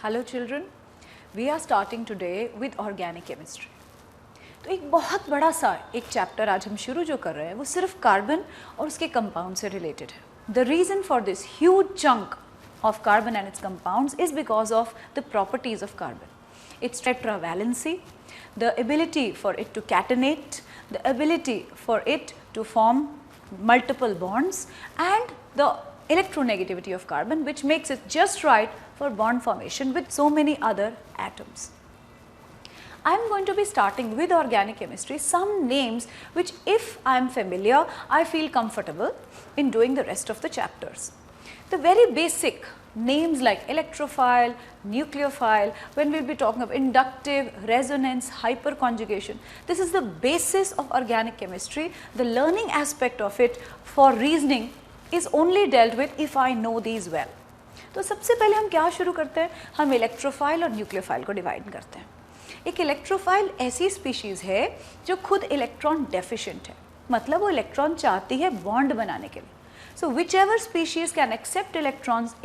Hello children, we are starting today with organic chemistry. तो एक बहुत बड़ा सा एक चैप्टर आज हम शुरू जो कर रहे हैं वो सिर्फ कार्बन और उसके कंपाउंड से रिलेटेड है. The reason for this huge chunk of carbon and its compounds is because of the properties of carbon. Its tetravalency, the ability for it to catenate, the ability for it to form multiple bonds and the electronegativity of carbon, which makes it just right for bond formation with so many other atoms. I am going to be starting with organic chemistry, some names which if I am familiar, I feel comfortable in doing the rest of the chapters. The very basic names like electrophile, nucleophile, when we will be talking of inductive, resonance, hyperconjugation, this is the basis of organic chemistry. The learning aspect of it for reasoning is only dealt with if I know these well. तो सबसे पहले हम क्या शुरू करते हैं, हम electrophile और न्यूक्लियोफाइल को डिवाइड करते हैं. एक इलेक्ट्रोफाइल ऐसी स्पीशीज़ है जो खुद इलेक्ट्रॉन डेफिशिएंट है, मतलब वो इलेक्ट्रॉन चाहती है बॉन्ड बनाने के लिए. So whichever species can accept electrons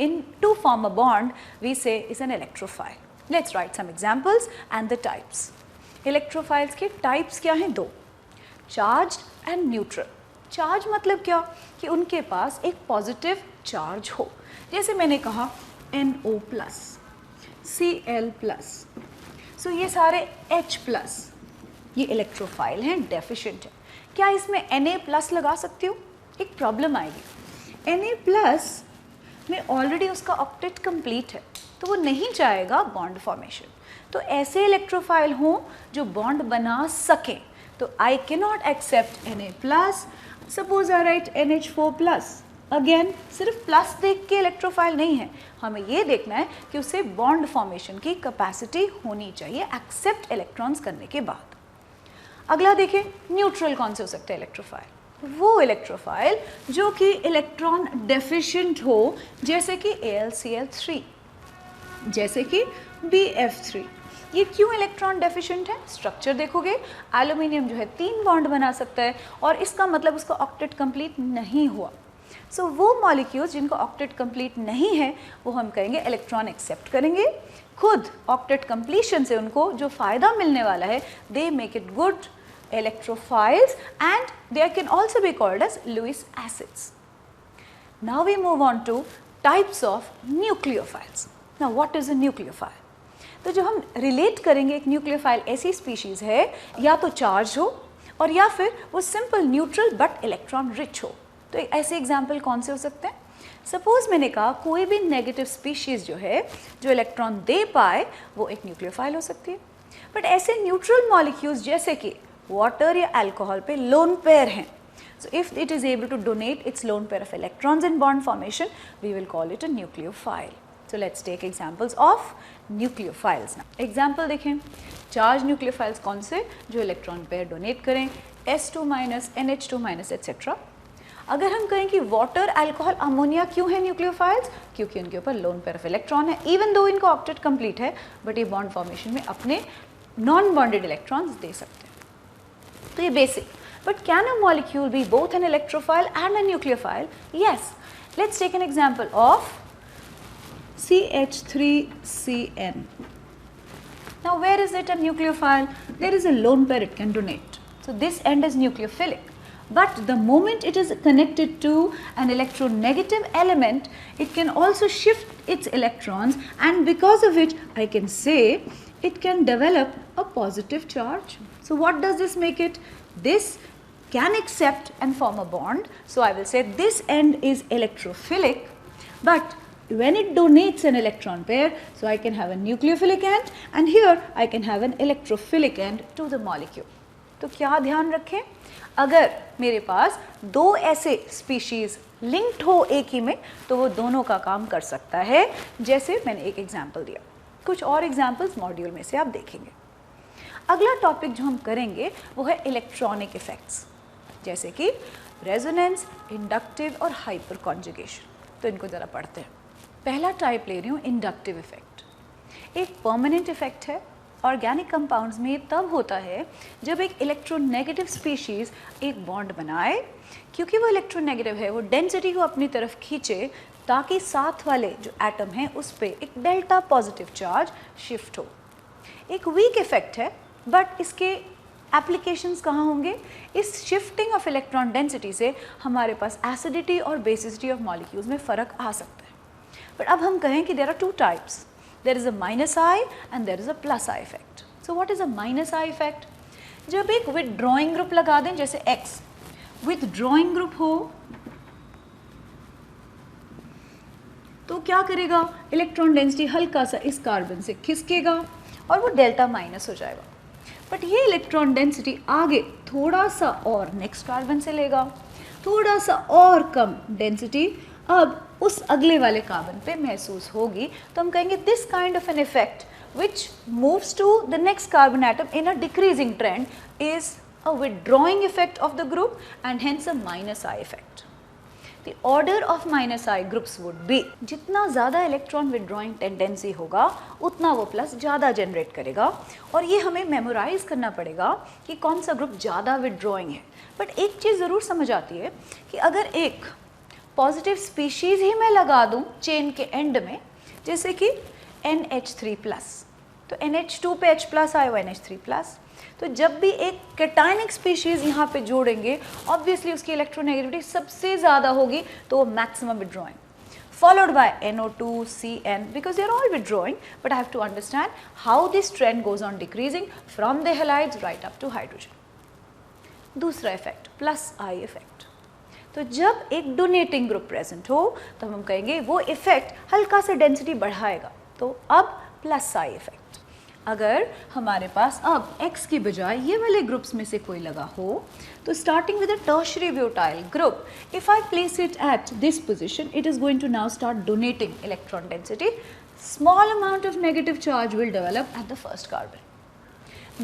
to form a bond, we say is an electrophile. Let's write some examples and the types. Electrophiles के types क्या हैं? दो, charged and neutral. Charge मतलब क्या कि उनके पास एक पॉजिटिव चार्ज हो, जैसे मैंने कहा NO+, Cl+. So ये सारे H+, ये इलेक्ट्रोफाइल हैं, डेफिशिएंट है. क्या इसमें Na+ लगा सकती हूँ? एक प्रॉब्लम आएगी. Na+ में ऑलरेडी उसका ऑक्टेट कंप्लीट है, तो वो नहीं चाहेगा बॉन्ड फॉर्मेशन. तो ऐसे इलेक्ट्रोफाइल हों जो बॉन्ड बना सकें, तो I can not accept Na+. Suppose I write NH4+. Again सिर्फ प्लस देख के इलेक्ट्रोफाइल नहीं है, हमें ये देखना है कि उसे बॉन्ड फॉर्मेशन की कैपेसिटी होनी चाहिए एक्सेप्ट इलेक्ट्रॉन्स करने के बाद. अगला देखें, न्यूट्रल कौन से हो सकते हैं इलेक्ट्रोफाइल? वो इलेक्ट्रोफाइल जो कि इलेक्ट्रॉन डेफिशिएंट हो, जैसे कि AlCl3, जैसे कि BF3. ये क्यों इलेक्ट्रॉन डेफिशिएंट है? स्ट्रक्चर देखोगे, एल्यूमिनियम जो है 3 बॉन्ड बना सकता है और इसका मतलब उसका ऑक्टेट कंप्लीट नहीं हुआ. सो वो मॉलिक्यूल्स जिनको ऑक्टेट कंप्लीट नहीं है वो हम कहेंगे इलेक्ट्रॉन एक्सेप्ट करेंगे. खुद ऑक्टेट कंप्लीशन से उनको जो फ़ायदा मिलने वाला है, they make it good electrophiles and they can also be called as Lewis acids. Now we move on to types of nucleophiles. Now what is a nucleophile? तो जो हम रिलेट करेंगे, एक न्यूक्लियोफाइल ऐसी स्पीशीज़ है या तो चार्ज हो और या फिर वो simple neutral but electron rich हो. तो ऐसे एग्जाम्पल कौन से हो सकते हैं? सपोज मैंने कहा कोई भी नेगेटिव स्पीशीज़ जो है जो इलेक्ट्रॉन दे पाए वो एक न्यूक्लियोफाइल हो सकती है. बट ऐसे न्यूट्रल मॉलिक्यूल्स जैसे कि वाटर या अल्कोहल पे लोन पेयर हैं, so if it is able to donate its lone pair of electrons in bond formation, we will call it a nucleophile. So let's take examples of nucleophiles now. Example देखें, charged nucleophiles कौन से? जो electron pair donate करें, S2-, NH2- etc. अगर हम कहें कि water, alcohol, ammonia क्यों है न्यूक्लियोफाइल्स? क्योंकि उनके ऊपर लोन पेयर ऑफ इलेक्ट्रॉन है, इवन दो इनका ऑक्टेट कंप्लीट है, बट ये बॉन्ड फॉर्मेशन में अपने नॉन बॉन्डेड इलेक्ट्रॉन्स दे सकते हैं. तो ये basic. But can a molecule be both an electrophile and a nucleophile? Yes. Let's take an example of CH3CN. Now where is it a nucleophile? There is a lone pair it can donate. So this end is nucleophilic. But the moment it is connected to an electronegative element, it can also shift its electrons, and because of which I can say it can develop a positive charge. So what does this make it? This can accept and form a bond. So I will say this end is electrophilic, but when it donates an electron pair, so I can have a nucleophilic end and here I can have an electrophilic end to the molecule. तो क्या ध्यान रखें, अगर मेरे पास दो ऐसे species linked हो एक ही में तो वो दोनों का काम कर सकता है, जैसे मैंने एक एग्जाम्पल दिया. कुछ और एग्जाम्पल्स मॉड्यूल में से आप देखेंगे. अगला टॉपिक जो हम करेंगे वो है इलेक्ट्रॉनिक इफेक्ट्स, जैसे कि रेजोनेंस, इंडक्टिव और हाइपर कॉन्जुगेशन. तो इनको ज़रा पढ़ते हैं. पहला टाइप ले रही हूँ, इंडक्टिव इफेक्ट. एक परमानेंट इफेक्ट है. ऑर्गेनिक कंपाउंड्स में तब होता है जब एक इलेक्ट्रोनेगेटिव स्पीशीज़ एक बॉन्ड बनाए, क्योंकि वो इलेक्ट्रोनेगेटिव है, वो डेंसिटी को अपनी तरफ खींचे, ताकि साथ वाले जो एटम हैं उस पर एक डेल्टा पॉजिटिव चार्ज शिफ्ट हो। एक वीक इफेक्ट है, बट इसके एप्लीकेशंस कहाँ होंगे? इस शिफ्टिंग ऑफ इलेक्ट्रॉन डेंसिटी से हमारे पास एसिडिटी और बेसिसिटी ऑफ मॉलिक्यूल्स में फ़र्क आ सकता है। बट अब हम कहें कि there are two types, there is a minus I and there is a plus I effect. So what is a minus I effect? जब एक विथड्रॉइंग ग्रुप लगा दें, जैसे X विथड्रॉइंग ग्रुप हो तो क्या करेगा? इलेक्ट्रॉन डेंसिटी हल्का सा इस कार्बन से खिसकेगा और वो डेल्टा माइनस हो जाएगा। बट ये इलेक्ट्रॉन डेंसिटी आगे थोड़ा सा और नेक्स्ट कार्बन से लेगा, थोड़ा सा और कम डेंसिटी अब उस अगले वाले कार्बन पे महसूस होगी, तो हम कहेंगे this kind of an effect which moves to the next carbon atom in a decreasing trend is a withdrawing effect of the group and hence a minus I effect. The order of minus I groups would be, जितना ज़्यादा electron withdrawing tendency होगा उतना वो plus ज़्यादा generate करेगा, और ये हमें मेमोराइज करना पड़ेगा कि कौन सा ग्रुप ज़्यादा विड्रॉइंग है। बट एक चीज़ ज़रूर समझ आती है कि अगर एक पॉजिटिव स्पीशीज़ ही मैं लगा दूँ चेन के एंड में, जैसे कि NH3+, तो NH2 पे H+ आए हुआ NH3+, तो जब भी एक कैटायनिक स्पीशीज़ यहाँ पे जोड़ेंगे ऑब्वियसली उसकी इलेक्ट्रोनेगेटिविटी सबसे ज़्यादा होगी, तो वो maximum withdrawing, followed by NO2, CN, because they are all withdrawing, but I have to understand how this trend goes on decreasing from the halides right up to hydrogen. दूसरा effect plus I effect, तो जब एक donating group present हो तो हम कहेंगे वो effect हल्का से डेंसिटी बढ़ाएगा, तो अब प्लस आई इफेक्ट। अगर हमारे पास अब X की बजाय ये वाले ग्रुप्स में से कोई लगा हो, तो starting with a tertiary butyl group, if I place it at this position, it is going to now start donating electron density, small amount of negative charge will develop at the first carbon.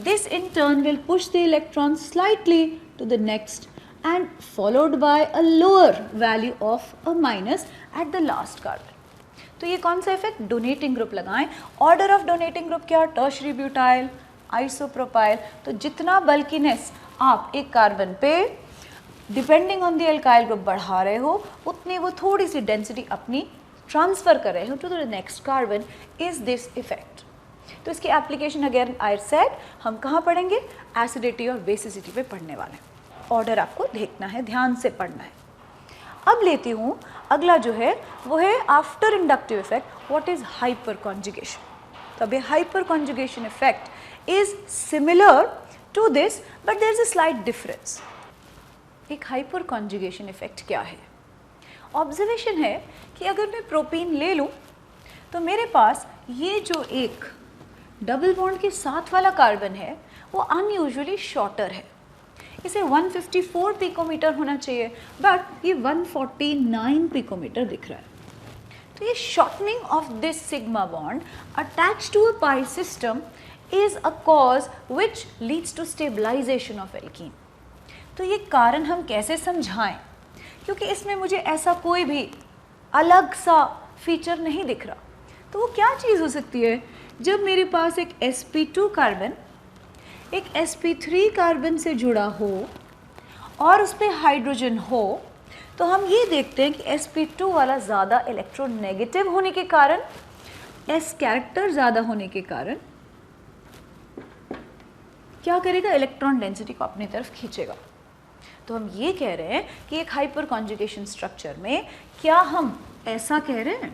This in turn will push the electron slightly to the next and followed by a lower value of a minus at the last carbon. तो ये कौन सा effect? Donating group लगाएं। Order of donating group क्या? Tertiary butyl, isopropyl. तो जितना bulkiness आप एक कार्बन पे depending on the alkyl group बढ़ा रहे हो, उतनी वो थोड़ी सी डेंसिटी अपनी ट्रांसफर कर रहे हो to the next carbon, is this effect. तो इसकी एप्लीकेशन अगेन आई सेड हम कहाँ पढ़ेंगे? एसिडिटी और बेसिसिटी पे पढ़ने वाले हैं। ऑर्डर आपको देखना है, ध्यान से पढ़ना है। अब लेती हूँ अगला जो है वो है after inductive effect, what is hyperconjugation. तो अब ये hyperconjugation effect is similar to this but there is a slight difference. एक हाइपर कॉन्जुगेशन इफेक्ट क्या है? ऑब्जर्वेशन है कि अगर मैं प्रोपीन ले लूँ तो मेरे पास ये जो एक डबल बॉन्ड के साथ वाला कार्बन है वो अनयूजुअली शॉर्टर है। इसे 154 पिकोमीटर होना चाहिए, बट ये 149 पिकोमीटर दिख रहा है। तो ये shortening of this sigma bond attached to a pi system is a cause which leads to stabilisation of alkene. तो ये कारण हम कैसे समझाएं? क्योंकि इसमें मुझे ऐसा कोई भी अलग सा फीचर नहीं दिख रहा। तो वो क्या चीज़ हो सकती है? जब मेरे पास एक sp2 कार्बन एक sp3 कार्बन से जुड़ा हो और उस पर हाइड्रोजन हो, तो हम ये देखते हैं कि sp2 वाला ज़्यादा इलेक्ट्रोनेगेटिव होने के कारण, s कैरेक्टर ज़्यादा होने के कारण क्या करेगा? इलेक्ट्रॉन डेंसिटी को अपनी तरफ खींचेगा। तो हम ये कह रहे हैं कि एक हाइपर कॉन्जुगेशन स्ट्रक्चर में क्या हम ऐसा कह रहे हैं?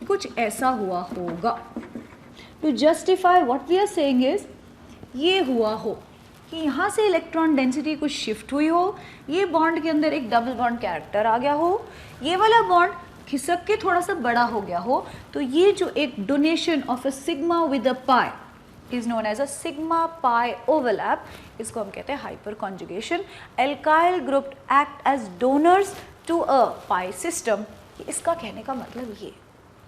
कुछ ऐसा हुआ होगा। To justify what we are saying is ये हुआ हो कि यहाँ से इलेक्ट्रॉन डेंसिटी कुछ शिफ्ट हुई हो, ये बॉन्ड के अंदर एक डबल बॉन्ड कैरेक्टर आ गया हो, ये वाला बॉन्ड खिसक के थोड़ा सा बड़ा हो गया हो, तो ये जो एक donation of a sigma with a pi is known as a sigma pi overlap, इसको हम कहते हैं hyperconjugation. Alkyl group act as donors to a pi system, इसका कहने का मतलब ये।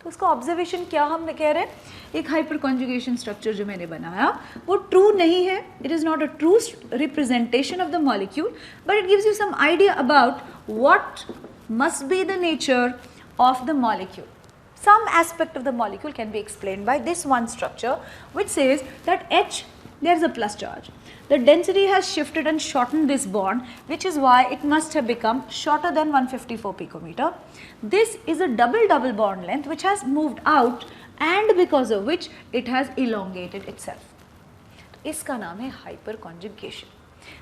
तो उसका ऑब्जर्वेशन क्या हम कह रहे हैं? एक हाइपर कॉन्जुगेशन स्ट्रक्चर जो मैंने बनाया वो ट्रू नहीं है, it is not a true representation of the molecule, but it gives you some idea about what must be the nature of the molecule. Some aspect of the molecule can be explained by this one structure which says that H, there is a plus charge. the density has shifted and shortened this bond, which is why it must have become shorter than 154 picometer. This is a double bond length which has moved out and because of which it has elongated itself. तो इसका नाम है hyper conjugation.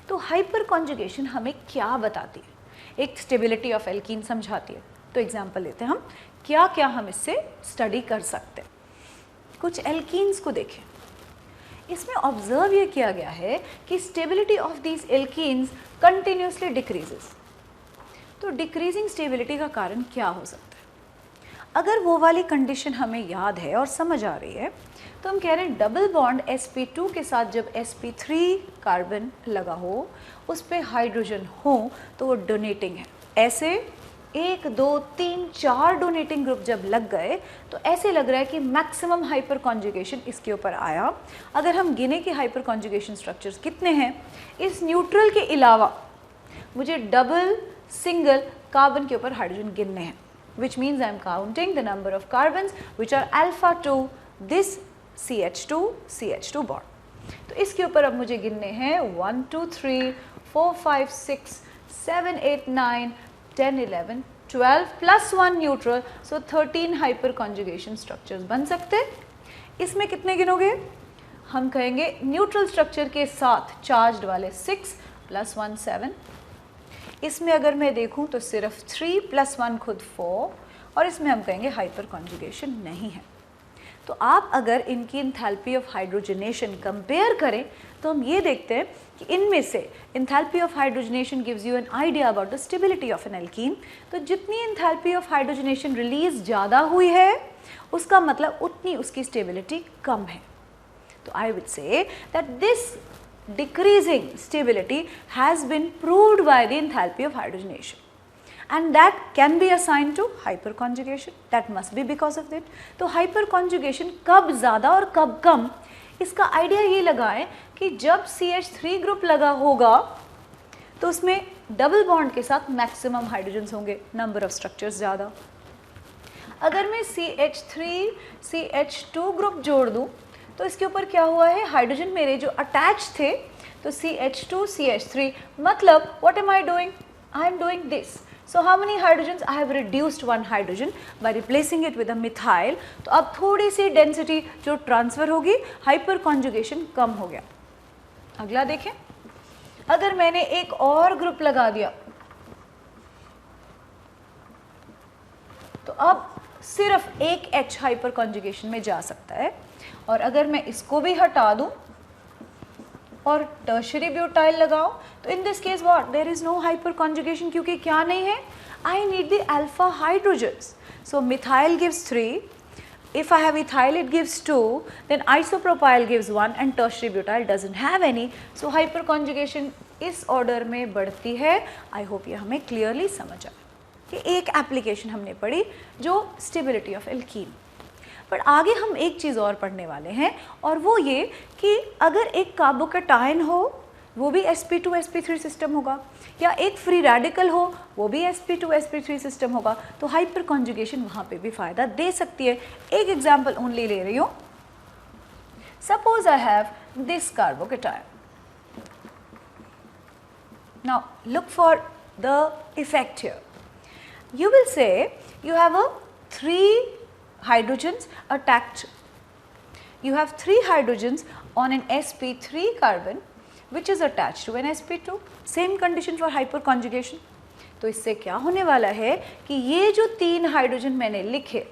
तो hyper conjugation हमें क्या बताती है? एक स्टेबिलिटी ऑफ एल्कीन समझाती है. तो एग्जाम्पल लेते हैं हम, क्या क्या हम इससे स्टडी कर सकते हैं. कुछ एल्कीन्स को देखें. इसमें ऑब्जर्व ये किया गया है कि stability of these alkenes continuously decreases. तो डिक्रीजिंग स्टेबिलिटी का कारण क्या हो सकता है? अगर वो वाली कंडीशन हमें याद है और समझ आ रही है तो हम कह रहे हैं डबल बॉन्ड sp2 के साथ जब sp3 कार्बन लगा हो, उस पे हाइड्रोजन हो तो वो डोनेटिंग है. ऐसे 1 2 3 4 डोनेटिंग ग्रुप जब लग गए तो ऐसे लग रहा है कि मैक्सिमम हाइपर कॉन्जुगेशन इसके ऊपर आया. अगर हम गिने कि हाइपर कॉन्जुगेशन स्ट्रक्चर्स कितने हैं, इस न्यूट्रल के अलावा मुझे डबल सिंगल कार्बन के ऊपर हाइड्रोजन गिनने हैं, which means I am counting the number of carbons which are alpha to this CH2 bond. तो इसके ऊपर अब मुझे गिनने हैं 1 2 3 4 5 6 7 8 9 10 11 12 plus 1 neutral, so 13 hyper conjugation structures बन सकते. इसमें कितने गिनोगे? हम कहेंगे न्यूट्रल स्ट्रक्चर के साथ चार्ज्ड वाले 6 plus 1 7. इसमें अगर मैं देखूं तो सिर्फ 3 plus 1 खुद 4, और इसमें हम कहेंगे हाइपर कॉन्जुगेशन नहीं है. तो आप अगर इनकी इंथैल्पी ऑफ हाइड्रोजनेशन कंपेयर करें तो हम ये देखते हैं कि इनमें से enthalpy of hydrogenation gives you an idea about the stability of N alkene. तो जितनी इंथैल्पी ऑफ हाइड्रोजनेशन रिलीज ज़्यादा हुई है उसका मतलब उतनी उसकी स्टेबिलिटी कम है. तो I will say that this decreasing stability has been proved by the enthalpy of hydrogenation, and that can be assigned to hyperconjugation. That must be because of it. तो hyperconjugation कब ज़्यादा और कब कम, इसका आइडिया ये लगाएं कि जब CH3 ग्रुप लगा होगा तो उसमें डबल बॉन्ड के साथ मैक्सिमम हाइड्रोजन्स होंगे, नंबर ऑफ स्ट्रक्चर्स ज़्यादा. अगर मैं CH3 CH2 ग्रुप जोड़ दूँ तो इसके ऊपर क्या हुआ है, हाइड्रोजन मेरे जो अटैच थे, तो CH2 CH3, मतलब what am I doing? I am doing this. So how many hydrogens? I have reduced one hydrogen by replacing it with a methyl. तो अब थोड़ी सी डेंसिटी जो ट्रांसफर होगी, हाइपर कॉन्जुगेशन कम हो गया. अगला देखें, अगर मैंने एक और ग्रुप लगा दिया तो अब सिर्फ एक H हाइपर कॉन्जुगेशन में जा सकता है, और अगर मैं इसको भी हटा दूं और टर्शियरी ब्यूटाइल लगाओ तो in this case what, there is no hyperconjugation, क्योंकि क्या नहीं है, I need the alpha hydrogens. So methyl gives 3, if I have ethyl it gives 2, then isopropyl gives 1 and tertiary butyl doesn't have any. So hyper conjugation इस order में बढ़ती है. I hope ये हमें क्लियरली समझ आए कि एक एप्लीकेशन हमने पढ़ी जो स्टेबिलिटी ऑफ एल्कीन. पर आगे हम एक चीज़ और पढ़ने वाले हैं, और वो ये कि अगर एक कार्बोकैटायन हो वो भी sp2 sp3 सिस्टम होगा, या एक फ्री रेडिकल हो वो भी sp2 sp3 सिस्टम होगा, तो हाइपर कॉन्जुगेशन वहाँ पे भी फ़ायदा दे सकती है. एक एग्जाम्पल ओनली ले रही हूँ. Suppose I have this carbocation. Now look for the effect here. You will say you have a 3 hydrogens attached. You have 3 hydrogens on an sp3 carbon which is attached to an sp2. Same condition for hyperconjugation. तो इससे क्या होने वाला है कि ये जो 3 hydrogen मैंने लिखे,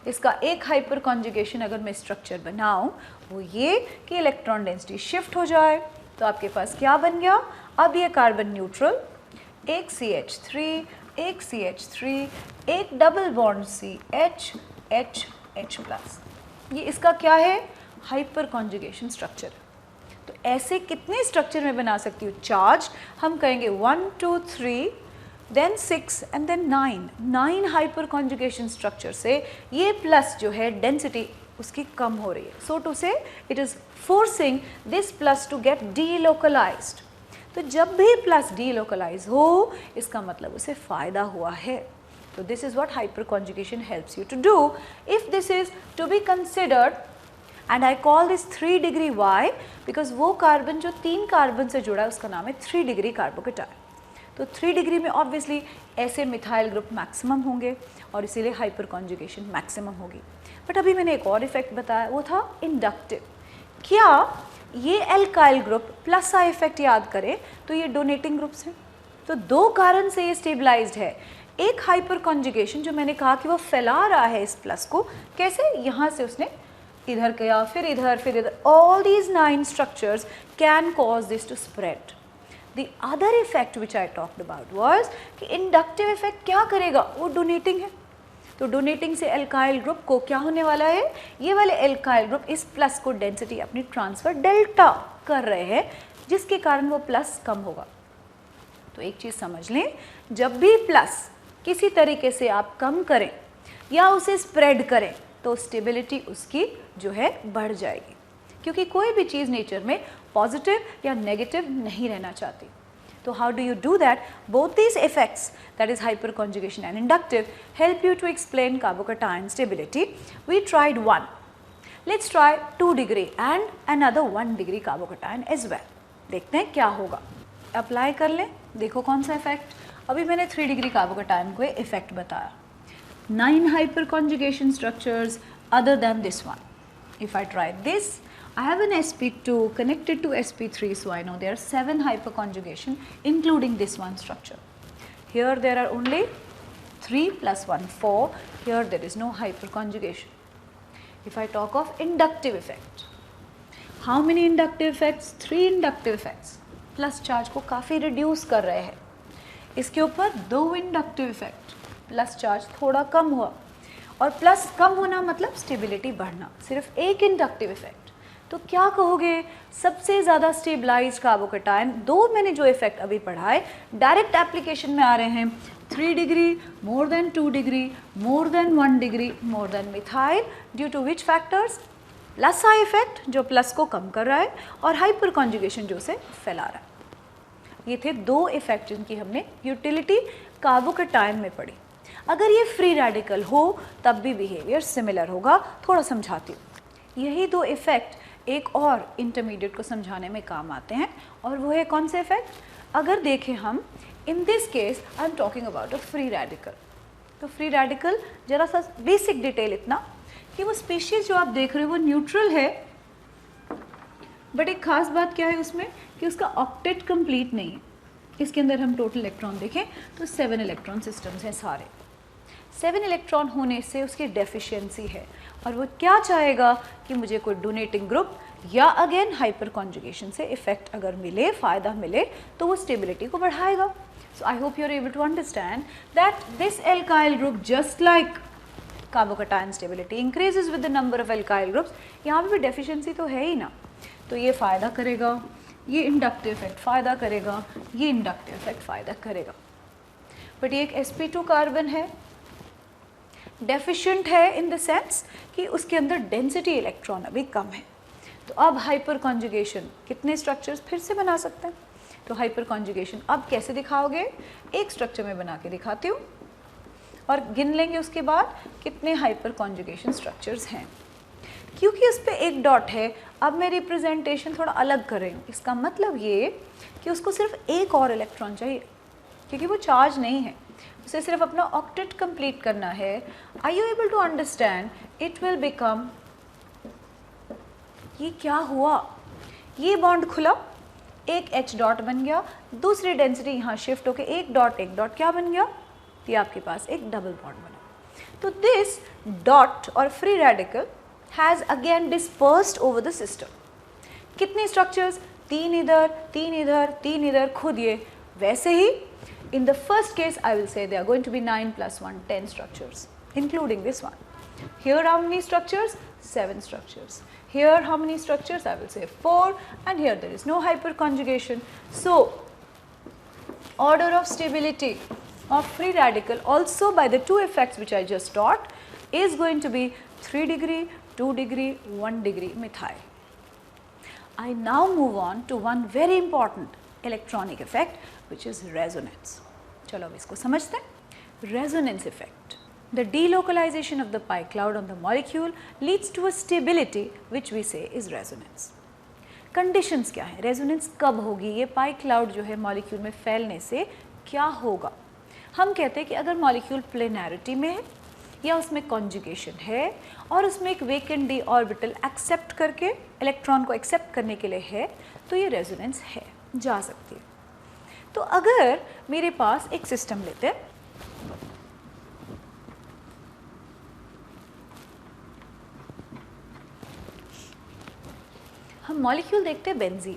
इसका एक हाइपर कॉन्जुगेशन अगर मैं स्ट्रक्चर बनाऊं वो ये कि इलेक्ट्रॉन डेंसिटी शिफ्ट हो जाए. तो आपके पास क्या बन गया, अब ये कार्बन न्यूट्रल, एक CH3, एक CH3, एक double bond CH H H plus. ये इसका क्या है, हाइपर कॉन्जुगेशन स्ट्रक्चर. तो ऐसे कितने स्ट्रक्चर में बना सकती हूँ चार्ज, हम कहेंगे 1 2 3 then 6 and then 9 hyperconjugation structure से ये प्लस जो है डेंसिटी उसकी कम हो रही है. So to say it is forcing this plus to get delocalised. तो जब भी प्लस डीलोकलाइज हो इसका मतलब उसे फ़ायदा हुआ है. तो this is what hyperconjugation helps you to do. If this is to be considered and I call this 3 degree why because वो कार्बन जो 3 कार्बन से जुड़ा है उसका नाम है 3 डिग्री कार्बोकेटायन। तो 3 डिग्री में ऑब्वियसली ऐसे मिथाइल ग्रुप मैक्सिमम होंगे और इसीलिए हाइपर कॉन्जुगेशन मैक्सिमम होगी। बट अभी मैंने एक और इफेक्ट बताया, वो था इंडक्टिव। क्या ये alkyl group plus I effect याद करें तो ये डोनेटिंग ग्रुप्स हैं, तो 2 कारण से ये स्टेबलाइज्ड है। एक हाइपर कॉन्जुगेशन जो मैंने कहा कि वो फैला रहा है इस प्लस को, कैसे, यहाँ से उसने इधर किया, फिर इधर, all these 9 structures can cause this to spread. The other effect which I talked about was कि इंडक्टिव इफेक्ट क्या करेगा, वो डोनेटिंग है, तो डोनेटिंग से एल्काइल ग्रुप को क्या होने वाला है, ये वाले एल्काइल ग्रुप इस प्लस को डेंसिटी अपनी ट्रांसफर डेल्टा कर रहे हैं, जिसके कारण वो प्लस कम होगा। तो एक चीज़ समझ लें, जब भी प्लस किसी तरीके से आप कम करें या उसे स्प्रेड करें तो स्टेबिलिटी उसकी जो है बढ़ जाएगी, क्योंकि कोई भी चीज़ नेचर में पॉजिटिव या नेगेटिव नहीं रहना चाहती। तो how do you do that? Both these effects, that is hyperconjugation and inductive, help you to explain carbocation stability. We tried 1, let's try 2 degree and another 1 degree carbocation as well. देखते हैं क्या होगा। Apply कर लें, देखो कौन सा effect. अभी मैंने 3 डिग्री कार्बोकेटायन को इफेक्ट बताया, 9 hyper conjugation structures other than this one. If I try this, I have an sp2 connected to sp3, so I know there are 7 hyperconjugation including this one structure. Here there are only 3 plus 1, 4. Here there is no hyperconjugation. If I talk of inductive effect, how many inductive effects? 3 inductive effects. Plus charge को काफ़ी reduce कर रहे हैं। इसके ऊपर 2 inductive effect, plus charge थोड़ा कम हुआ, और प्लस कम होना मतलब स्टेबिलिटी बढ़ना, सिर्फ एक इंडक्टिव इफेक्ट। तो क्या कहोगे, सबसे ज़्यादा स्टेबलाइज कार्बोकेटायन, 2 मैंने जो इफेक्ट अभी पढ़ाए डायरेक्ट एप्लीकेशन में आ रहे हैं, 3 degree, more than 2 degree, more than 1 degree, more than methyl, due to which factors? Plus I effect जो प्लस को कम कर रहा है, और हाइपर कॉन्जुगेशन जो उसे फैला रहा है। ये थे 2 इफेक्ट जिनकी हमने यूटिलिटी कार्बोकेटायन में पढ़ी। अगर ये फ्री रेडिकल हो तब भी बिहेवियर सिमिलर होगा, थोड़ा समझाती हूँ। यही 2 इफेक्ट एक और इंटरमीडिएट को समझाने में काम आते हैं, और वो है कौन से इफेक्ट? अगर देखें हम, इन this case I am talking about a free radical. तो फ्री रेडिकल जरा सा बेसिक डिटेल इतना कि वो स्पीशीज जो आप देख रहे हो वो न्यूट्रल है, बट एक खास बात क्या है उसमें कि उसका ऑक्टेट कंप्लीट नहीं है। इसके अंदर हम टोटल इलेक्ट्रॉन देखें तो 7 इलेक्ट्रॉन सिस्टम्स हैं सारे। 7 इलेक्ट्रॉन होने से उसकी डेफिशिएंसी है, और वो क्या चाहेगा कि मुझे कोई डोनेटिंग ग्रुप या अगेन हाइपर कॉन्जुगेशन से इफेक्ट अगर मिले, फ़ायदा मिले, तो वो स्टेबिलिटी को बढ़ाएगा। So I hope you are able to understand that this alkyl group just like carbocation stability increases with the number of alkyl groups. यहाँ पे भी डेफिशिएंसी तो है ही ना, तो ये फ़ायदा करेगा, ये इंडक्टिव इफेक्ट फ़ायदा करेगा, ये इंडक्टिव इफेक्ट फ़ायदा करेगा। बट ये एक sp2 कार्बन है, डेफिशिएंट है इन द सेंस कि उसके अंदर डेंसिटी इलेक्ट्रॉन अभी कम है। तो अब हाइपर कॉन्जुगेशन कितने स्ट्रक्चर्स फिर से बना सकते हैं? तो हाइपर कॉन्जुगेशन अब कैसे दिखाओगे? एक स्ट्रक्चर में बना के दिखाती हूँ, और गिन लेंगे उसके बाद कितने हाइपर कॉन्जुगेशन स्ट्रक्चर्स हैं। क्योंकि उस पर एक डॉट है, अब मैं रिप्रेजेंटेशन थोड़ा अलग कर रही हूँ। इसका मतलब ये कि उसको सिर्फ एक और इलेक्ट्रॉन चाहिए, क्योंकि वो चार्ज नहीं है, उसे सिर्फ अपना ऑक्टेट कंप्लीट करना है। Are you able to understand? It will become, ये क्या हुआ, ये बॉन्ड खुला, एक H डॉट बन गया, दूसरी डेंसिटी यहाँ शिफ्ट होके एक डॉट क्या बन गया? ये आपके पास एक डबल बॉन्ड बना। तो दिस डॉट और free radical has again dispersed over the system. कितने स्ट्रक्चर्स? 3 इधर, 3 इधर, 3 इधर, खुद ये। वैसे ही in the first case I will say there are going to be 9 plus 1, 10 structures including this one. Here how many structures? 7 structures. Here how many structures? I will say 4, and here there is no hyperconjugation. So order of stability of free radical also by the 2 effects which I just taught is going to be 3 degree, 2 degree, 1 degree methyl. I now move on to one very important electronic effect which is resonance. चलो अब इसको समझते हैं। Resonance effect, The delocalization of the pi cloud on the molecule leads to a stability which we say is resonance. Conditions क्या है, resonance कब होगी, ये पाई क्लाउड जो है मॉलिक्यूल में फैलने से क्या होगा। हम कहते हैं कि अगर मॉलिक्यूल प्लेनैरिटी में है या उसमें कॉन्जुगेशन है और उसमें एक वेकेंट डी ऑर्बिटल एक्सेप्ट करके इलेक्ट्रॉन को एक्सेप्ट करने के लिए है, तो ये रेजोनेंस है, जा सकती है। तो अगर मेरे पास एक सिस्टम लेते हैं, हम मॉलिक्यूल देखते हैं बेंजीन।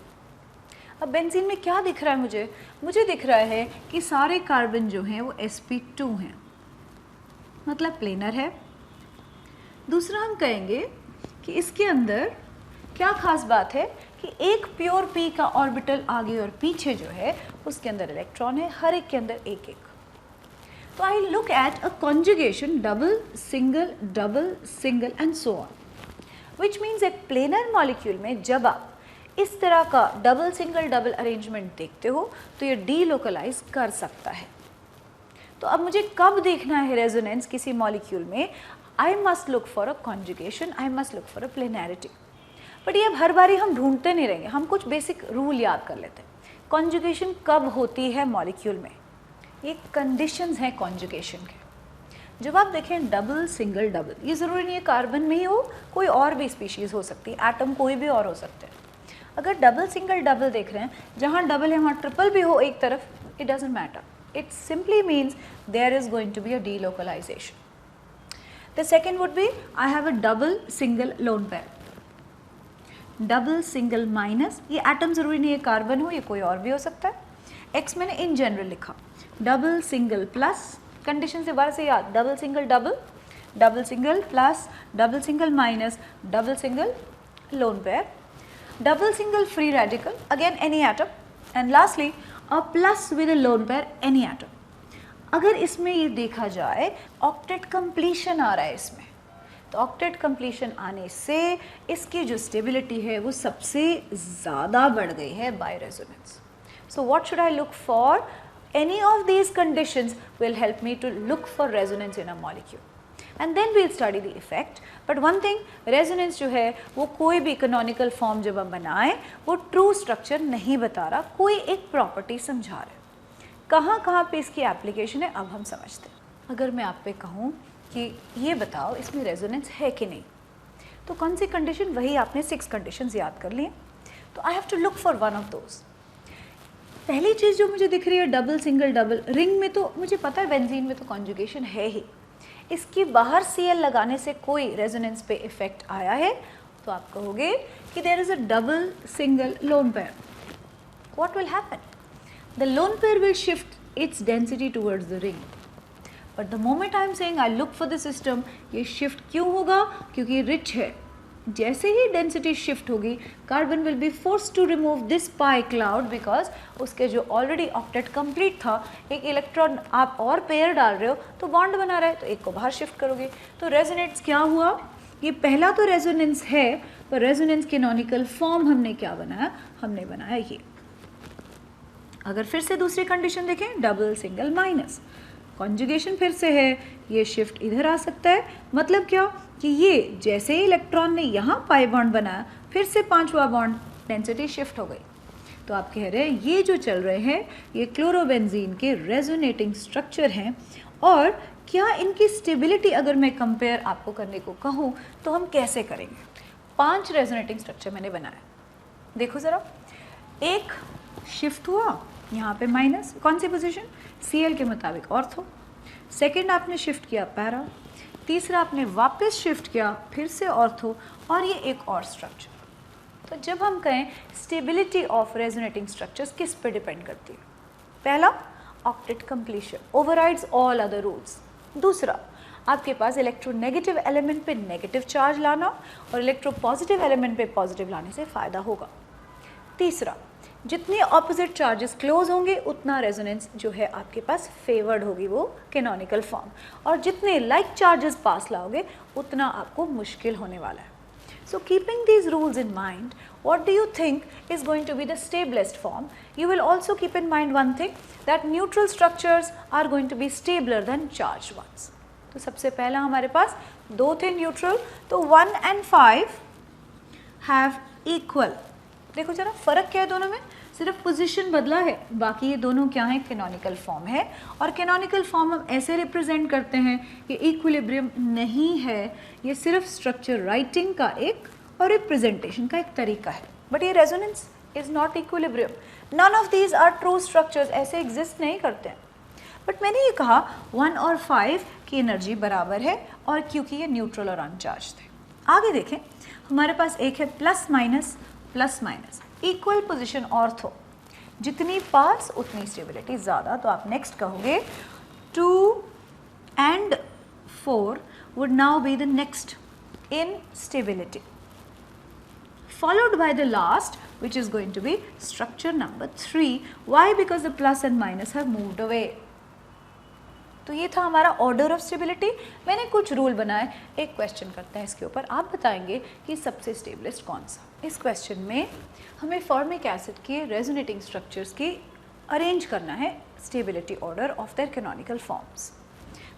अब बेंजीन में क्या दिख रहा है, मुझे दिख रहा है कि सारे कार्बन जो हैं वो sp2 हैं, मतलब प्लेनर है। दूसरा हम कहेंगे कि इसके अंदर क्या खास बात है कि एक प्योर p का ऑर्बिटल आगे और पीछे जो है उसके अंदर इलेक्ट्रॉन है, हर एक के अंदर एक एक। तो I look at a conjugation double single and so on, which means एक प्लेनर मॉलिक्यूल में जब आप इस तरह का डबल सिंगल डबल अरेंजमेंट देखते हो तो ये डीलोकलाइज कर सकता है। तो अब मुझे कब देखना है रेजोनेंस किसी मॉलिक्यूल में, I must look for a conjugation, I must look for a planarity. But ये अब हर बारी हम ढूंढते नहीं रहेंगे, हम कुछ बेसिक रूल याद कर लेते हैं। कॉन्जुगेशन कब होती है मॉलिक्यूल में, ये कंडीशंस हैं कॉन्जुगेशन के। जब आप देखें डबल सिंगल डबल, ये ज़रूरी नहीं है कार्बन में ही हो, कोई और भी स्पीशीज़ हो सकती है, एटम कोई भी और हो सकते हैं। अगर डबल सिंगल डबल देख रहे हैं, जहाँ डबल है वहाँ ट्रिपल भी हो एक तरफ, it doesn't matter, it simply means there is going to be a delocalisation. The second would be I have a double single lone pair, double single minus, ये एटम ज़रूरी नहीं है कार्बन हो, ये कोई और भी हो सकता है। एक्स मैंने इन जनरल लिखा, डबल सिंगल प्लस, कंडीशन से बाहर से याद, double single plus, double single minus, double single lone pair, double single free radical, again any atom, and lastly a plus with a lone pair any atom. अगर इसमें ये देखा जाए octet completion आ रहा है इसमें, तो ऑक्टेट कंप्लीशन आने से इसकी जो स्टेबिलिटी है वो सबसे ज़्यादा बढ़ गई है by resonance. So what should I look for, any of these conditions will help me to look for resonance in a molecule, and then we'll study the effect. But one thing, resonance जो है वो कोई भी canonical form जब हम बनाएं वो true structure नहीं बता रहा, कोई एक property समझा रहा है। कहाँ पे इसकी application है अब हम समझते हैं। अगर मैं आप पे कहूँ कि ये बताओ इसमें resonance है कि नहीं, तो कौन सी condition, वही आपने 6 conditions याद कर लिए, तो I have to look for one of those। पहली चीज़ जो मुझे दिख रही है डबल सिंगल डबल, रिंग में तो मुझे पता है बेंजीन में तो कॉन्जुगेशन है ही, इसकी बाहर Cl लगाने से कोई रेजोनेंस पे इफेक्ट आया है, तो आप कहोगे कि there is a double single lone pair. What will happen, the lone pair will shift its density towards the ring, but the moment I am saying I look for the system, ये shift क्यों होगा, क्योंकि rich है। जैसे ही density shift होगी, carbon will be force to remove this pi cloud, because उसके जो ऑलरेडी ऑक्टेट कंप्लीट था, एक इलेक्ट्रॉन आप और पेयर डाल रहे हो तो बॉन्ड बना रहा है, तो एक को बाहर शिफ्ट करोगे, तो रेजोनेंस क्या हुआ, ये पहला तो रेजोनेंस है, पर रेजोनेंस कैनोनिकल फॉर्म हमने क्या बनाया, हमने बनाया ये। अगर फिर से दूसरी कंडीशन देखें, डबल सिंगल माइनस, कॉन्जुगेशन फिर से है, ये शिफ्ट इधर आ सकता है, मतलब क्या कि ये जैसे ही इलेक्ट्रॉन ने यहाँ पाई बॉन्ड बनाया, फिर से 5वां बॉन्ड, डेंसिटी शिफ्ट हो गई। तो आप कह रहे हैं ये जो चल रहे हैं ये क्लोरोबेंजीन के रेजोनेटिंग स्ट्रक्चर हैं, और क्या इनकी स्टेबिलिटी अगर मैं कंपेयर आपको करने को कहूँ तो हम कैसे करेंगे। 5 रेजोनेटिंग स्ट्रक्चर मैंने बनाया, देखो ज़रा, एक शिफ्ट हुआ यहाँ पे माइनस, कौन सी पोजीशन, Cl के मुताबिक ऑर्थो, सेकेंड आपने शिफ्ट किया पैरा, तीसरा आपने वापस शिफ्ट किया फिर से ऑर्थो, और ये एक और स्ट्रक्चर। तो जब हम कहें स्टेबिलिटी ऑफ रेजोनेटिंग स्ट्रक्चर्स किस पे डिपेंड करती है, पहला octet completion overrides all other rules, दूसरा आपके पास इलेक्ट्रोनेगेटिव एलिमेंट पे नेगेटिव चार्ज लाना और इलेक्ट्रोपॉजिटिव एलिमेंट पे पॉजिटिव लाने से फ़ायदा होगा, तीसरा जितने ऑपोजिट चार्जेस क्लोज होंगे उतना रेजोनेंस जो है आपके पास फेवर्ड होगी वो कैनोनिकल फॉर्म, और जितने लाइक चार्जेस पास लाओगे उतना आपको मुश्किल होने वाला है। So keeping these rules in mind, what do you think is going to be the stablest form? You will also keep in mind one thing, that neutral structures are going to be stabler than charged ones. तो सबसे पहला हमारे पास 2 थे neutral, तो 1 and 5 have equal. देखो जरा फ़र्क क्या है दोनों में, सिर्फ पोजीशन बदला है, बाकी ये दोनों क्या है, कैनोनिकल फॉर्म है। और कैनोनिकल फॉर्म हम ऐसे रिप्रेजेंट करते हैं कि इक्विलिब्रियम नहीं है, ये सिर्फ स्ट्रक्चर राइटिंग का एक और रिप्रेजेंटेशन का एक तरीका है। बट ये resonance is not equilibrium, none of these are true structures, ऐसे एग्जिस्ट नहीं करते हैं। बट मैंने ये कहा 1 और 5 की एनर्जी बराबर है, और क्योंकि ये न्यूट्रल और अनचार्ज थे। आगे देखें, हमारे पास एक है plus minus, equal position ortho, जितनी पास उतनी स्टेबिलिटी ज़्यादा। तो आप नेक्स्ट कहोगे 2 and 4 would now be the next in stability, followed by the last which is going to be structure number 3. Why? Because the plus and minus have moved away. तो ये था हमारा ऑर्डर ऑफ स्टेबिलिटी। मैंने कुछ rule बनाए, एक question करते हैं इसके ऊपर, आप बताएंगे कि सबसे स्टेबलिस्ट कौन सा। इस क्वेश्चन में हमें फॉर्मिक एसिड के रेजोनेटिंग स्ट्रक्चर्स की अरेंज करना है stability order of their canonical forms.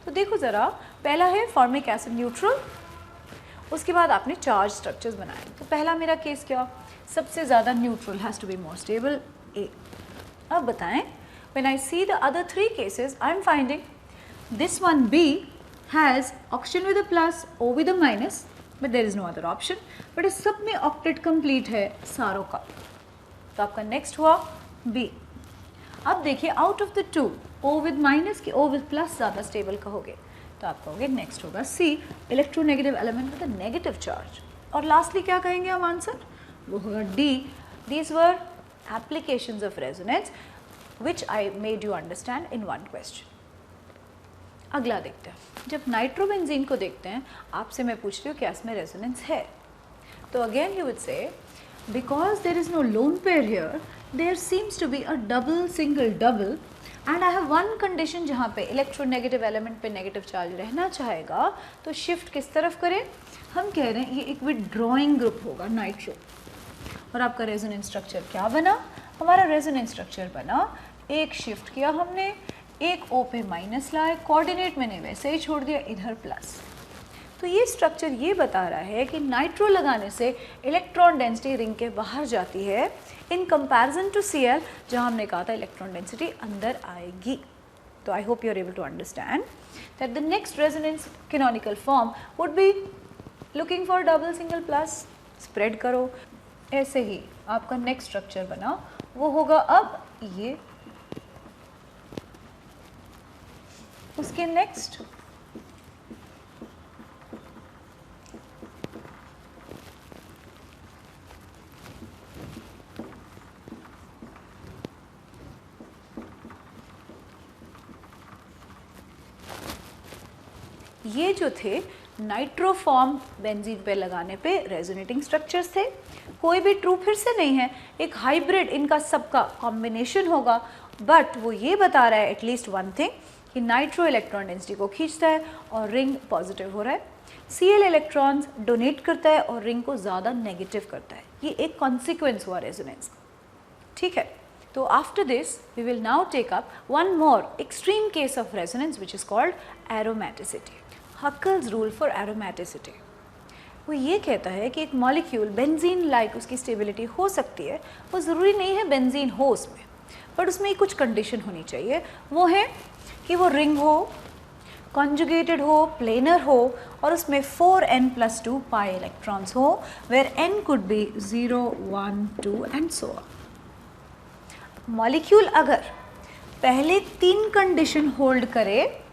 तो देखो ज़रा, पहला है फॉर्मिक एसिड न्यूट्रल, उसके बाद आपने चार्ज स्ट्रक्चर्स बनाए। तो पहला मेरा केस क्या, सबसे ज़्यादा neutral has to be more stable, A. अब बताएं, when I see the other 3 cases I am finding this one B has oxygen with a plus, O with a minus, but there is no other option. but इस सब में octet complete है सारों का, तो आपका next हुआ B। अब देखिए out of the 2, O with minus कि O with plus ज़्यादा stable कहोगे, तो आप कहोगे next होगा C, electronegative element with a negative charge। और lastly क्या कहेंगे हम आंसर, वो होगा D। These were applications of resonance which I made you understand in one question। अगला देखते हैं, जब नाइट्रोबेंजीन को देखते हैं, आपसे मैं पूछ रही हूँ क्या इसमें रेजोनेंस है। तो again you would say because there is no lone pair here, there seems to be a double single double, and I have one condition जहाँ पे इलेक्ट्रोनेगेटिव एलिमेंट पे नेगेटिव चार्ज रहना चाहेगा, तो शिफ्ट किस तरफ करें, हम कह रहे हैं ये एक विथड्रॉइंग ग्रुप होगा नाइट्रो। और आपका रेजोनेंस स्ट्रक्चर क्या बना, हमारा रेजोनेंस स्ट्रक्चर बना, एक शिफ्ट किया हमने, एक O पे माइनस लाए, कोऑर्डिनेट मैंने वैसे ही छोड़ दिया, इधर प्लस। तो ये स्ट्रक्चर ये बता रहा है कि नाइट्रो लगाने से इलेक्ट्रॉन डेंसिटी रिंग के बाहर जाती है इन कंपैरिजन टू Cl, जहाँ हमने कहा था इलेक्ट्रॉन डेंसिटी अंदर आएगी। तो I hope you are able to understand that the next resonance canonical form would be looking for double single plus, spread करो, ऐसे ही आपका नेक्स्ट स्ट्रक्चर बना, वो होगा अब ये, उसके नेक्स्ट ये जो थे नाइट्रोफॉर्म बेंजीन पे लगाने पे रेजोनेटिंग स्ट्रक्चर्स थे। कोई भी ट्रू फिर से नहीं है, एक हाइब्रिड इनका सबका कॉम्बिनेशन होगा, बट वो ये बता रहा है एटलीस्ट वन थिंग कि नाइट्रो इलेक्ट्रॉन डेंसिटी को खींचता है और रिंग पॉजिटिव हो रहा है, Cl इलेक्ट्रॉन्स डोनेट करता है और रिंग को ज़्यादा नेगेटिव करता है। ये एक कॉन्सिक्वेंस हुआ रेजोनेंस का, ठीक है। तो after this we will now take up one more extreme case of resonance which is called aromaticity. Huckel's rule for aromaticity, वो ये कहता है कि एक मॉलिक्यूल बेंजीन लाइक उसकी स्टेबिलिटी हो सकती है, वो ज़रूरी नहीं है बेंजीन हो उसमें, बट उसमें कुछ कंडीशन होनी चाहिए। वो है कि वो रिंग हो, कॉन्जुगेटेड हो, प्लेनर हो, और उसमें 4n+2 पाई इलेक्ट्रॉन्स हो, where n could be 0, 1, 2 and so on. Molecule अगर पहले 3 कंडीशन होल्ड करे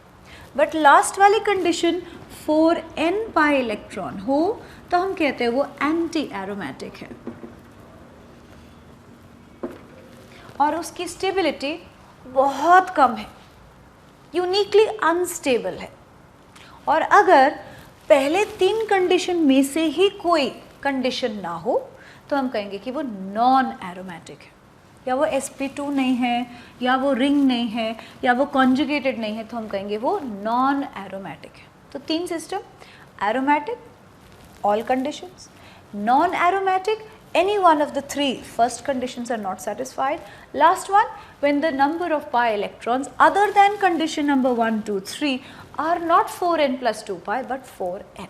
बट लास्ट वाली कंडीशन 4n पाई इलेक्ट्रॉन हो, तो हम कहते हैं वो एंटी एरोमेटिक है और उसकी स्टेबिलिटी बहुत कम है, यूनिकली अनस्टेबल है। और अगर पहले 3 कंडीशन में से ही कोई कंडीशन ना हो, तो हम कहेंगे कि वो नॉन एरोमेटिक है, या वो sp2 नहीं है, या वो रिंग नहीं है, या वो कॉन्जुगेटेड नहीं है, तो हम कहेंगे वो नॉन एरोमेटिक है। तो 3 system, aromatic all conditions, non aromatic any one of the 3 first conditions are not satisfied, last one when the number of pi electrons other than condition number 1, 2, 3 are not 4n + 2 pi but 4n।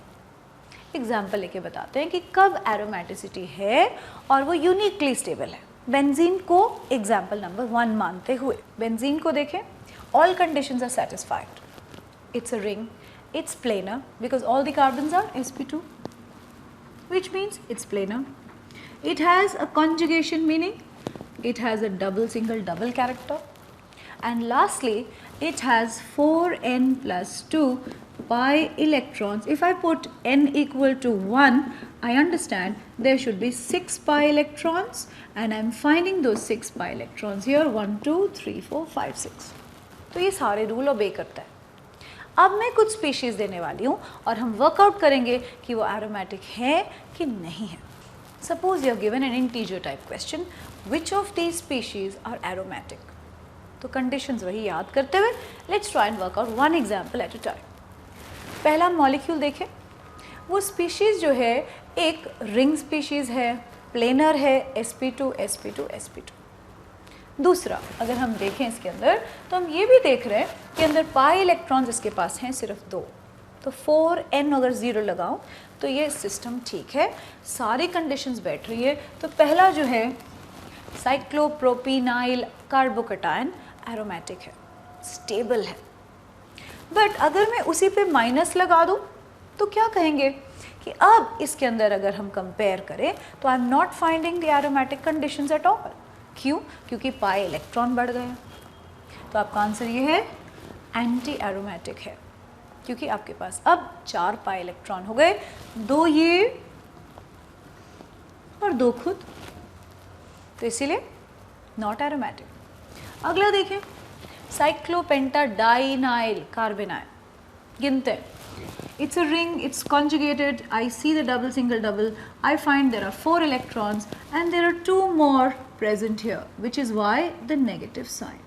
Example लेके बताते हैं कि कब aromaticity है और वो uniquely stable है। Benzene को एग्जाम्पल नंबर 1 मानते हुए बेंजीन को देखें, all conditions are satisfied, it's a ring, it's planar because all the carbons are sp2, which means it's planar. It has a conjugation, meaning it has a double single double character, and lastly it has 4n + 2 pi electrons. If I put n equal to 1, I understand there should be 6 pi electrons, and I am finding those 6 pi electrons here, 1 2 3 4 5 6। तो ये सारे rule ओबे करता है। अब मैं कुछ species देने वाली हूँ और हम वर्कआउट करेंगे कि वो एरोमेटिक है कि नहीं है। Suppose you are given an integer type question, which of these species are aromatic. तो कंडीशंस वही याद करते हुए let's try and work out one example at a time. पहला मॉलिक्यूल देखें, वो स्पीशीज़ जो है एक रिंग स्पीशीज़ है, प्लेनर है, sp2 sp2 sp2। दूसरा अगर हम देखें इसके अंदर तो हम ये भी देख रहे हैं कि अंदर पाई इलेक्ट्रॉन्स इसके पास हैं सिर्फ 2, तो 4n अगर 0 लगाऊं तो ये सिस्टम ठीक है, सारी कंडीशंस बैठ रही है। तो पहला जो है साइक्लोप्रोपीनाइल कार्बोकैटायन एरोमेटिक है, स्टेबल है। बट अगर मैं उसी पे माइनस लगा दूं तो क्या कहेंगे कि अब इसके अंदर अगर हम कंपेयर करें तो I am not finding the aromatic conditions at all. क्यों? क्योंकि पाई इलेक्ट्रॉन बढ़ गया। तो आपका आंसर ये है एंटी एरोमेटिक है, क्योंकि आपके पास अब 4 पाई इलेक्ट्रॉन हो गए, 2 ये और 2 खुद, तो इसीलिए नॉट एरोमेटिक। अगला देखें, साइक्लोपेंटाडाइनाइल कार्बोनाइल, गिनते हैं। It's a ring, it's conjugated, I see the double single double, I find there are 4 electrons and there are 2 more present here, which is why the negative sign.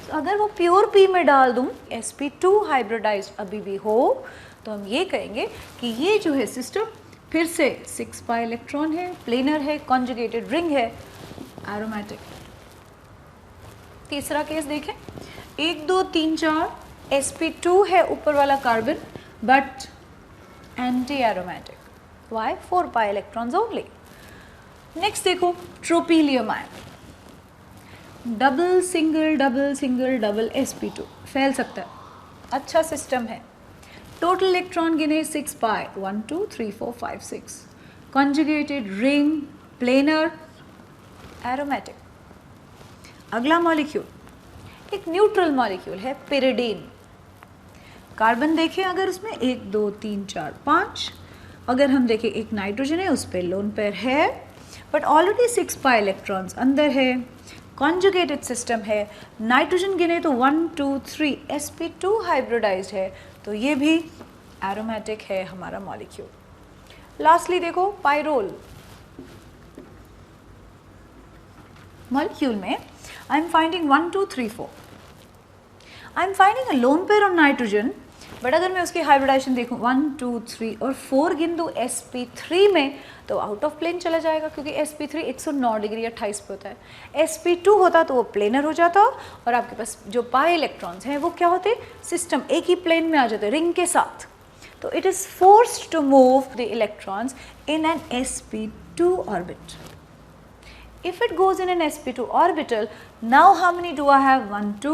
So अगर वो pure P में डाल दूँ, sp2 hybridised अभी भी हो, तो हम ये कहेंगे कि ये जो है सिस्टम फिर से 6 पाई इलेक्ट्रॉन है, प्लेनर है, कॉन्जुगेटेड रिंग है, एरोमेटिक। तीसरा केस देखें, 1 2 3 4 sp2 है ऊपर वाला carbon but anti aromatic, why 4 pi electrons only. Next देखो, tropylium ion, double single double sp2, फैल सकता है, अच्छा सिस्टम है। टोटल इलेक्ट्रॉन गिने 6 पाई, 1 2 3 4 5 6, कॉन्जुगेटेड रिंग, प्लेनर, एरोमेटिक। अगला मॉलिक्यूल एक न्यूट्रल मॉलिक्यूल है, पिरिडीन। कार्बन देखें अगर उसमें 1 2 3 4 5, अगर हम देखें एक नाइट्रोजन है उस पर लोन पेयर है बट ऑलरेडी 6 पाई इलेक्ट्रॉन्स अंदर है, कॉन्जुगेटेड सिस्टम है, नाइट्रोजन गिने तो 1 2 3 sp2 हाइब्रिडाइज्ड है, तो ये भी एरोमेटिक है हमारा मॉलिक्यूल। लास्टली देखो, पाइरोल मॉलिक्यूल में आई am finding 1 2 3 4, I am finding a lone pair on nitrogen, but अगर मैं उसकी हाइब्रिडाइजेशन देखूं 1 2 3 और 4 गिन दूँ sp3 में तो आउट ऑफ प्लेन चला जाएगा, क्योंकि sp3 109 डिग्री 28 पे होता है। sp2 होता तो वो प्लेनर हो जाता और आपके पास जो पाई इलेक्ट्रॉन्स हैं वो क्या होते, सिस्टम एक ही प्लेन में आ जाते रिंग के साथ। तो it is forced to move the electrons in an sp2 orbit. If it goes in an sp2 orbital, now how many do I have? 1 2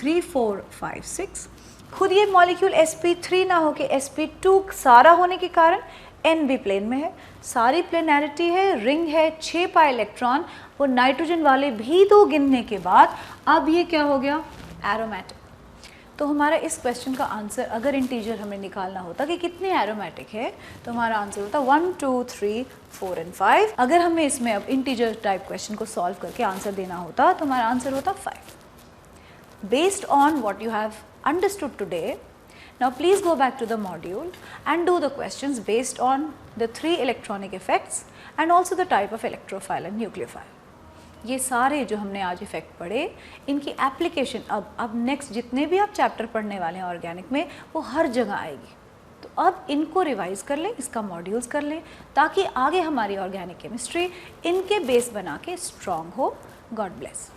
3 4 5 6। खुद ये मॉलिक्यूल sp3 ना हो के sp2 सारा होने के कारण n भी प्लेन में है, सारी प्लेनैरिटी है, रिंग है, 6 पाई इलेक्ट्रॉन, वो नाइट्रोजन वाले भी 2 गिनने के बाद अब ये क्या हो गया, एरोमेटिक। तो हमारा इस क्वेश्चन का आंसर अगर इंटीजर हमें निकालना होता कि कितने एरोमेटिक है तो हमारा आंसर होता 1 2 3 4 एंड 5। अगर हमें इसमें अब इंटीजर टाइप क्वेश्चन को सॉल्व करके आंसर देना होता तो हमारा आंसर होता 5। Based on what you have understood today, now please go back to the module and do the questions based on the 3 electronic effects and also the type of electrophile and nucleophile. ये सारे जो हमने आज effect पढ़े, इनकी application अब next जितने भी आप चैप्टर पढ़ने वाले हैं ऑर्गेनिक में वो हर जगह आएगी। तो अब इनको रिवाइज कर लें, इसका मॉड्यूल्स कर लें, ताकि आगे हमारी ऑर्गेनिक केमिस्ट्री इनके बेस बना के स्ट्रॉन्ग हो। God bless.